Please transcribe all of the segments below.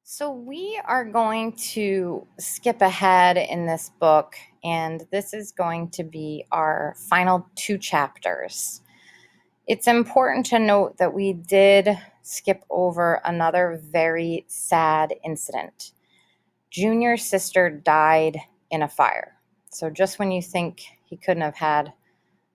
So, we are going to skip ahead in this book, and this is going to be our final two chapters. It's important to note that we did skip over another very sad incident. Junior's sister died in a fire. So, just when you think he couldn't have had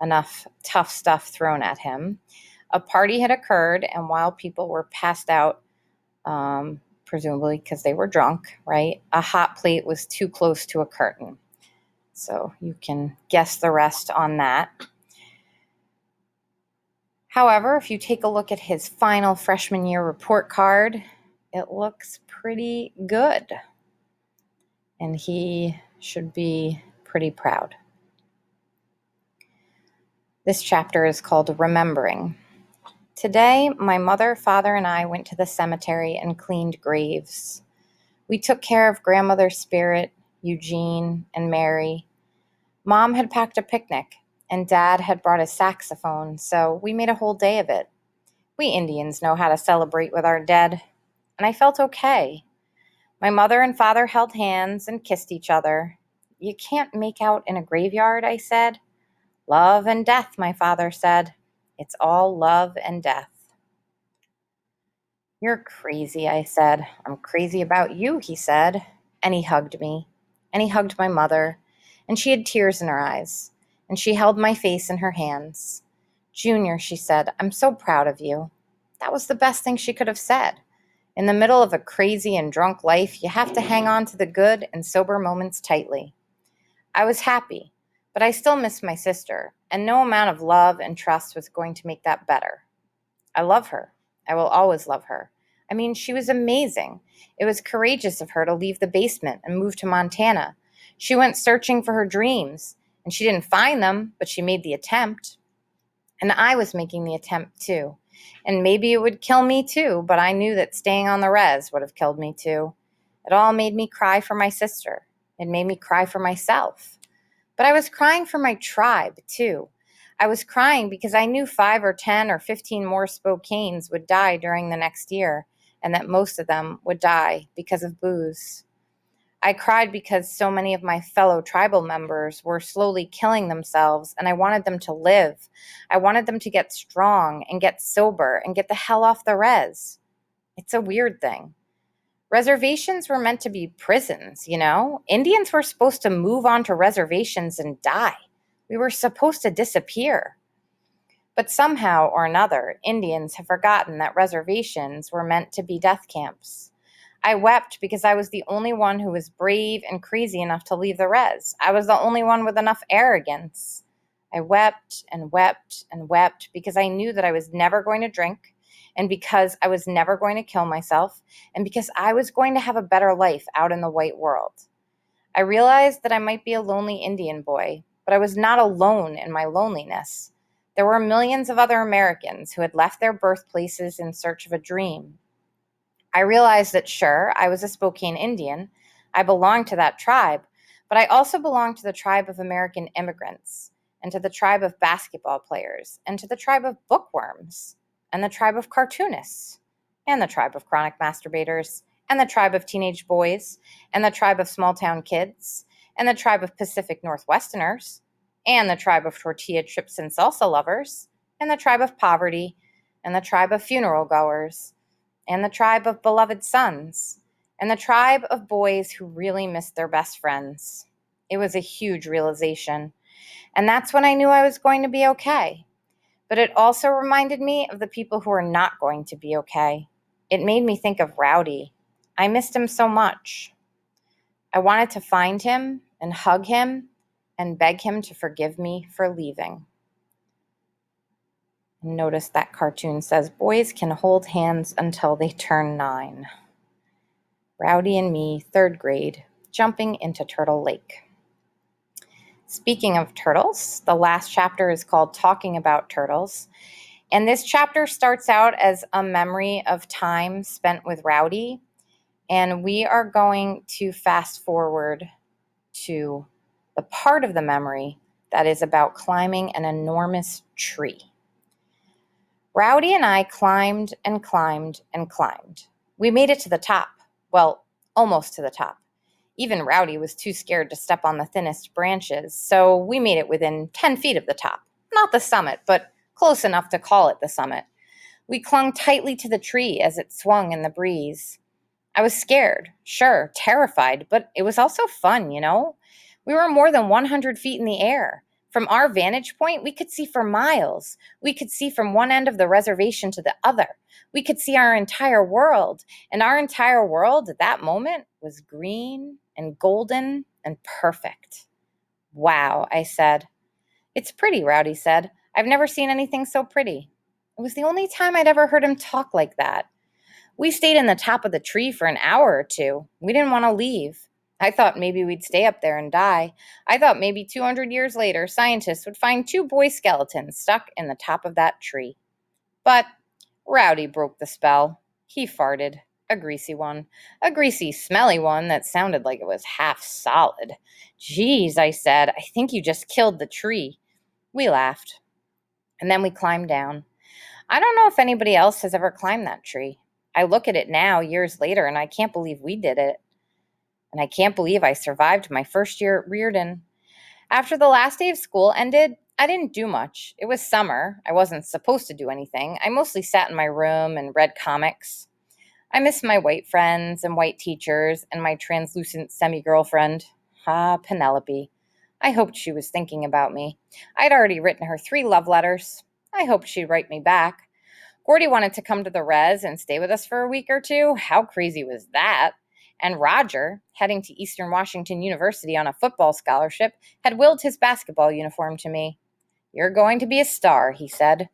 enough tough stuff thrown at him, a party had occurred, and while people were passed out, presumably because they were drunk, right? A hot plate was too close to a curtain. So you can guess the rest on that. However, if you take a look at his final freshman year report card, it looks pretty good. And he should be pretty proud. This chapter is called Remembering. Today, my mother, father, and I went to the cemetery and cleaned graves. We took care of grandmother's spirit, Eugene, and Mary. Mom had packed a picnic, and Dad had brought his saxophone, so we made a whole day of it. We Indians know how to celebrate with our dead, and I felt okay. My mother and father held hands and kissed each other. You can't make out in a graveyard, I said. Love and death, my father said. It's all love and death. You're crazy, I said. I'm crazy about you, he said. And he hugged me. And he hugged my mother. And she had tears in her eyes. And she held my face in her hands. Junior, she said, I'm so proud of you. That was the best thing she could have said. In the middle of a crazy and drunk life, you have to hang on to the good and sober moments tightly. I was happy, but I still missed my sister, and no amount of love and trust was going to make that better. I love her. I will always love her. I mean, she was amazing. It was courageous of her to leave the basement and move to Montana. She went searching for her dreams, and she didn't find them, but she made the attempt. And I was making the attempt too. And maybe it would kill me too, but I knew that staying on the res would have killed me too. It all made me cry for my sister. It made me cry for myself. But I was crying for my tribe too. I was crying because I knew 5 or 10 or 15 more Spokanes would die during the next year, and that most of them would die because of booze. I cried because so many of my fellow tribal members were slowly killing themselves, and I wanted them to live. I wanted them to get strong and get sober and get the hell off the res. It's a weird thing. Reservations were meant to be prisons, you know? Indians were supposed to move on to reservations and die. We were supposed to disappear. But somehow or another, Indians have forgotten that reservations were meant to be death camps. I wept because I was the only one who was brave and crazy enough to leave the res. I was the only one with enough arrogance. I wept and wept and wept because I knew that I was never going to drink, and because I was never going to kill myself, and because I was going to have a better life out in the white world. I realized that I might be a lonely Indian boy, but I was not alone in my loneliness. There were millions of other Americans who had left their birthplaces in search of a dream. I realized that, sure, I was a Spokane Indian. I belonged to that tribe, but I also belonged to the tribe of American immigrants, and to the tribe of basketball players, and to the tribe of bookworms, and the tribe of cartoonists, and the tribe of chronic masturbators, and the tribe of teenage boys, and the tribe of small town kids, and the tribe of Pacific Northwesterners, and the tribe of tortilla chips and salsa lovers, and the tribe of poverty, and the tribe of funeral goers, and the tribe of beloved sons, and the tribe of boys who really missed their best friends. It was a huge realization, and that's when I knew I was going to be okay. But it also reminded me of the people who are not going to be okay. It made me think of Rowdy. I missed him so much. I wanted to find him and hug him and beg him to forgive me for leaving. Notice that cartoon says boys can hold hands until they turn 9. Rowdy and me, 3rd grade, jumping into Turtle Lake. Speaking of turtles, the last chapter is called Talking About Turtles. And this chapter starts out as a memory of time spent with Rowdy. And we are going to fast forward to the part of the memory that is about climbing an enormous tree. Rowdy and I climbed and climbed and climbed. We made it to the top. Well, almost to the top. Even Rowdy was too scared to step on the thinnest branches, so we made it within 10 feet of the top. Not the summit, but close enough to call it the summit. We clung tightly to the tree as it swung in the breeze. I was scared, sure, terrified, but it was also fun, you know? We were more than 100 feet in the air. From our vantage point, we could see for miles. We could see from one end of the reservation to the other. We could see our entire world. And our entire world at that moment was green and golden and perfect. Wow, I said. It's pretty, Rowdy said. I've never seen anything so pretty. It was the only time I'd ever heard him talk like that. We stayed in the top of the tree for an hour or two. We didn't want to leave. I thought maybe we'd stay up there and die. I thought maybe 200 years later, scientists would find two boy skeletons stuck in the top of that tree. But Rowdy broke the spell. He farted. A greasy one. A greasy, smelly one that sounded like it was half solid. Geez, I said, I think you just killed the tree. We laughed. And then we climbed down. I don't know if anybody else has ever climbed that tree. I look at it now, years later, and I can't believe we did it. And I can't believe I survived my first year at Reardon. After the last day of school ended, I didn't do much. It was summer. I wasn't supposed to do anything. I mostly sat in my room and read comics. I missed my white friends and white teachers and my translucent semi-girlfriend. Ah, Penelope. I hoped she was thinking about me. I'd already written her 3 love letters. I hoped she'd write me back. Gordy wanted to come to the res and stay with us for a week or two. How crazy was that? And Roger, heading to Eastern Washington University on a football scholarship, had willed his basketball uniform to me. You're going to be a star, he said.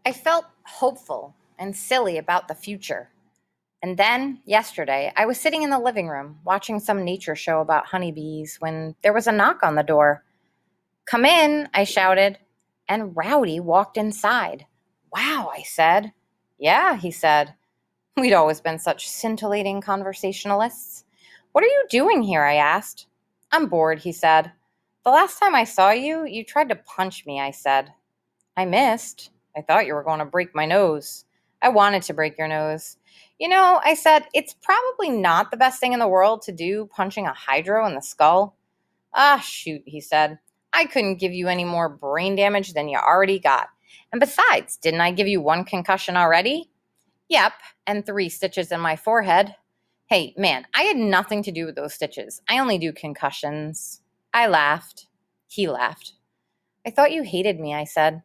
I felt hopeful and silly about the future. And then, yesterday, I was sitting in the living room watching some nature show about honeybees when there was a knock on the door. Come in, I shouted, and Rowdy walked inside. Wow, I said. Yeah, he said. We'd always been such scintillating conversationalists. What are you doing here? I asked. I'm bored, he said. The last time I saw you, you tried to punch me, I said. I missed. I thought you were going to break my nose. I wanted to break your nose. You know, I said, it's probably not the best thing in the world to do, punching a hydro in the skull. Ah, shoot, he said. I couldn't give you any more brain damage than you already got. And besides, didn't I give you 1 concussion already? Yep, and 3 stitches in my forehead. Hey, man, I had nothing to do with those stitches. I only do concussions. I laughed. He laughed. I thought you hated me, I said.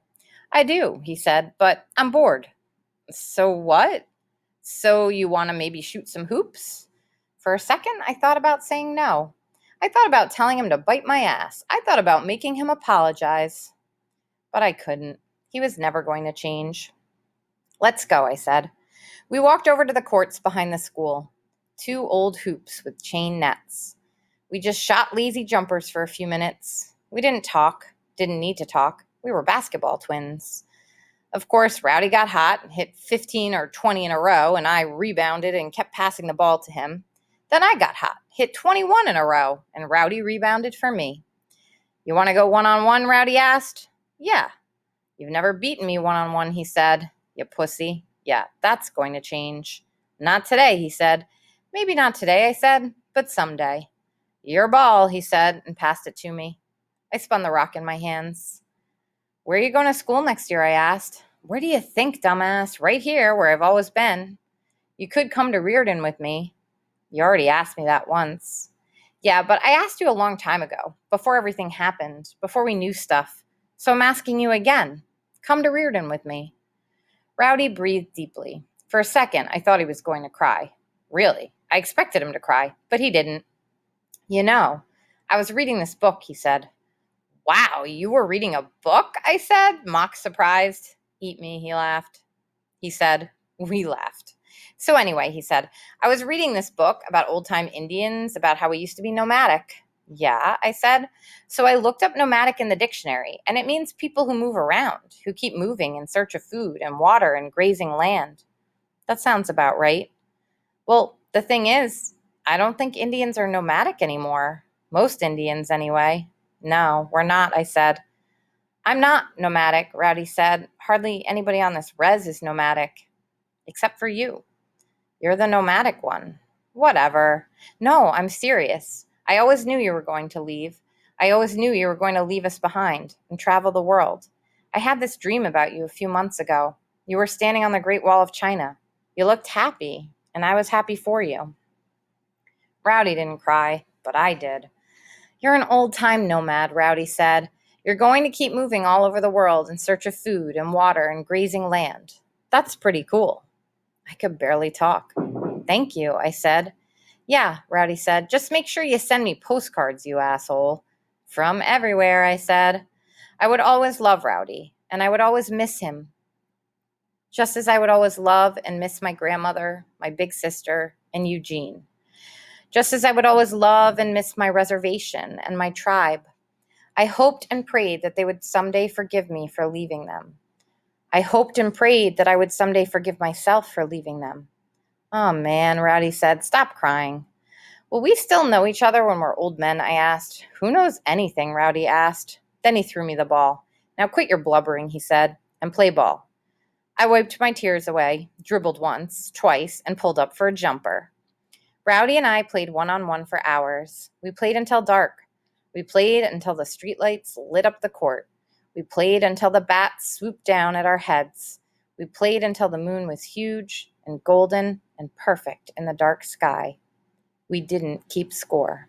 I do, he said, but I'm bored. So what? So you want to maybe shoot some hoops? For a second, I thought about saying no. I thought about telling him to bite my ass. I thought about making him apologize. But I couldn't. He was never going to change. Let's go, I said. We walked over to the courts behind the school. 2 old hoops with chain nets. We just shot lazy jumpers for a few minutes. We didn't talk. Didn't need to talk. We were basketball twins. Of course, Rowdy got hot and hit 15 or 20 in a row, and I rebounded and kept passing the ball to him. Then I got hot, hit 21 in a row, and Rowdy rebounded for me. You want to go one-on-one, Rowdy asked. Yeah. You've never beaten me one-on-one, he said. You pussy. Yeah, that's going to change. Not today, he said. Maybe not today, I said, but someday. Your ball, he said, and passed it to me. I spun the rock in my hands. Where are you going to school next year, I asked. Where do you think, dumbass? Right here, where I've always been. You could come to Reardon with me. You already asked me that once. Yeah, but I asked you a long time ago, before everything happened, before we knew stuff. So I'm asking you again. Come to Reardon with me. Rowdy breathed deeply. For a second, I thought he was going to cry. Really, I expected him to cry, but he didn't. You know, I was reading this book, he said. Wow, you were reading a book? I said, mock surprised. Eat me, he laughed. He said, we laughed. So anyway, he said, I was reading this book about old-time Indians, about how we used to be nomadic. Yeah, I said. So I looked up nomadic in the dictionary, and it means people who move around, who keep moving in search of food and water and grazing land. That sounds about right. Well, the thing is, I don't think Indians are nomadic anymore. Most Indians, anyway. No, we're not, I said. I'm not nomadic, Rowdy said. Hardly anybody on this res is nomadic, except for you. You're the nomadic one. Whatever. No, I'm serious. I always knew you were going to leave. I always knew you were going to leave us behind and travel the world. I had this dream about you a few months ago. You were standing on the Great Wall of China. You looked happy, and I was happy for you. Rowdy didn't cry, but I did. You're an old-time nomad, Rowdy said. You're going to keep moving all over the world in search of food and water and grazing land. That's pretty cool. I could barely talk. Thank you, I said. Yeah, Rowdy said. Just make sure you send me postcards, you asshole. From everywhere, I said. I would always love Rowdy, and I would always miss him. Just as I would always love and miss my grandmother, my big sister, and Eugene. Just as I would always love and miss my reservation and my tribe. I hoped and prayed that they would someday forgive me for leaving them. I hoped and prayed that I would someday forgive myself for leaving them. Oh man, Rowdy said, stop crying. Will we still know each other when we're old men? I asked. Who knows anything? Rowdy asked. Then he threw me the ball. Now quit your blubbering, he said, and play ball. I wiped my tears away, dribbled once, twice, and pulled up for a jumper. Rowdy and I played one-on-one for hours. We played until dark. We played until the streetlights lit up the court. We played until the bats swooped down at our heads. We played until the moon was huge and golden and perfect in the dark sky. We didn't keep score.